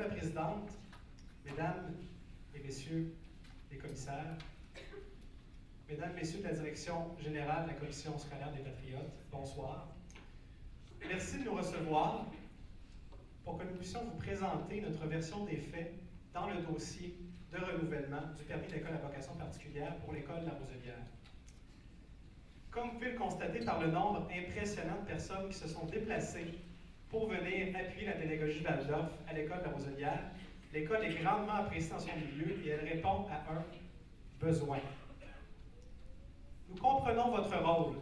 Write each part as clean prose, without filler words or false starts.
la Présidente, Mesdames et Messieurs les commissaires, Mesdames et Messieurs de la Direction générale de la Commission scolaire des Patriotes, bonsoir. Merci de nous recevoir pour que nous puissions vous présenter notre version des faits dans le dossier de renouvellement du permis d'école à vocation particulière pour l'école La Roselière. Comme vous pouvez le constater par le nombre impressionnant de personnes qui se sont déplacées pour venir appuyer la pédagogie Waldorf à l'école La Roselière, l'école est grandement appréciée dans son milieu et elle répond à un besoin. Nous comprenons votre rôle,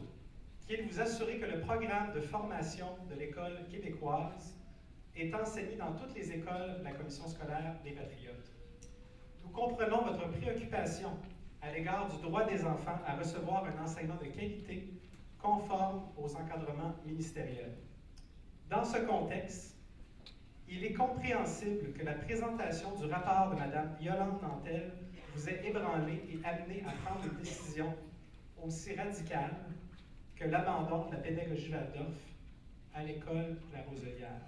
qui est de vous assurer que le programme de formation de l'école québécoise est enseigné dans toutes les écoles de la Commission scolaire des Patriotes. Nous comprenons votre préoccupation à l'égard du droit des enfants à recevoir un enseignement de qualité conforme aux encadrements ministériels. Dans ce contexte, il est compréhensible que la présentation du rapport de Mme Yolande Nantel vous ait ébranlé et amené à prendre une décision aussi radicale que l'abandon de la pédagogie Waldorf à l'école La Roselière.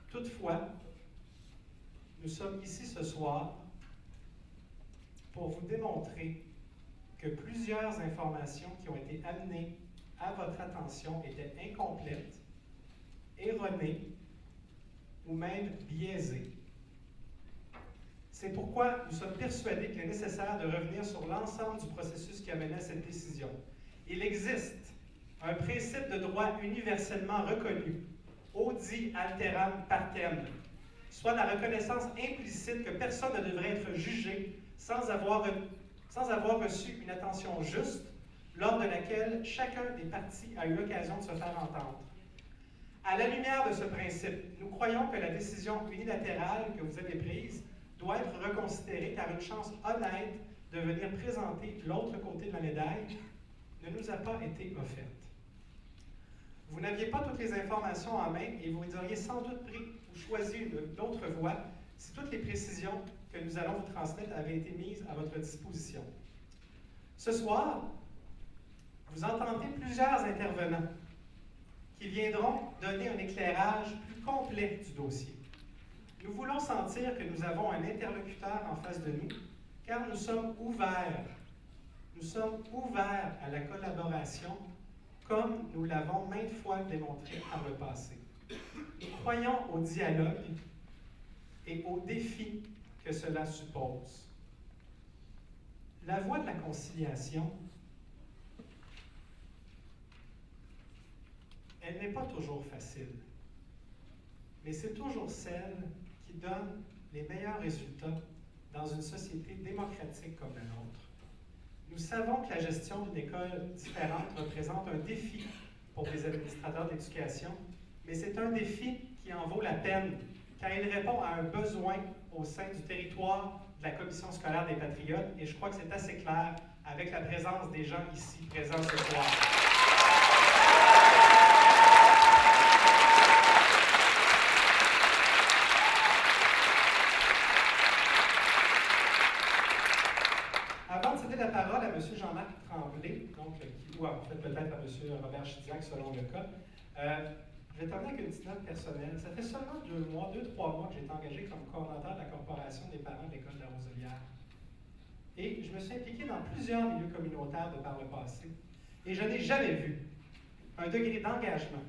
Toutefois, nous sommes ici ce soir pour vous démontrer que plusieurs informations qui ont été amenées à votre attention étaient incomplètes, erronées ou même biaisées. C'est pourquoi nous sommes persuadés qu'il est nécessaire de revenir sur l'ensemble du processus qui a mené à cette décision. Il existe un principe de droit universellement reconnu, audi alteram partem, soit la reconnaissance implicite que personne ne devrait être jugé sans avoir reçu une attention juste, lors de laquelle chacun des partis a eu l'occasion de se faire entendre. À la lumière de ce principe, nous croyons que la décision unilatérale que vous avez prise doit être reconsidérée car une chance honnête de venir présenter l'autre côté de la médaille ne nous a pas été offerte. Vous n'aviez pas toutes les informations en main et vous auriez sans doute pris ou choisi une autre voie si toutes les précisions que nous allons vous transmettre avaient été mises à votre disposition. Ce soir, vous entendrez plusieurs intervenants qui viendront donner un éclairage plus complet du dossier. Nous voulons sentir que nous avons un interlocuteur en face de nous, car nous sommes ouverts. Nous sommes ouverts à la collaboration, comme nous l'avons maintes fois démontré par le passé. Nous croyons au dialogue et aux défis que cela suppose. La voie de la conciliation, elle n'est pas toujours facile, mais c'est toujours celle qui donne les meilleurs résultats dans une société démocratique comme la nôtre. Nous savons que la gestion d'une école différente représente un défi pour les administrateurs d'éducation, mais c'est un défi qui en vaut la peine, car il répond à un besoin au sein du territoire de la Commission scolaire des Patriotes, et je crois que c'est assez clair avec la présence des gens ici présents ce soir. Avant de céder la parole à M. Jean-Marc Tremblay, ou en fait peut-être à M. Robert Chidiac selon le cas, je vais terminer avec une petite note personnelle. Ça fait seulement 2-3 mois que j'ai été engagé comme coordonnateur de la Corporation des parents de l'école de la Roselière. Et je me suis impliqué dans plusieurs milieux communautaires de par le passé. Et je n'ai jamais vu un degré d'engagement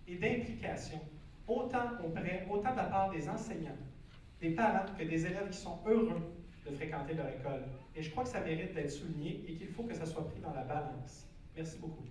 et d'implication autant de la part des enseignants, des parents que des élèves qui sont heureux de fréquenter leur école. Et je crois que ça mérite d'être souligné et qu'il faut que ça soit pris dans la balance. Merci beaucoup.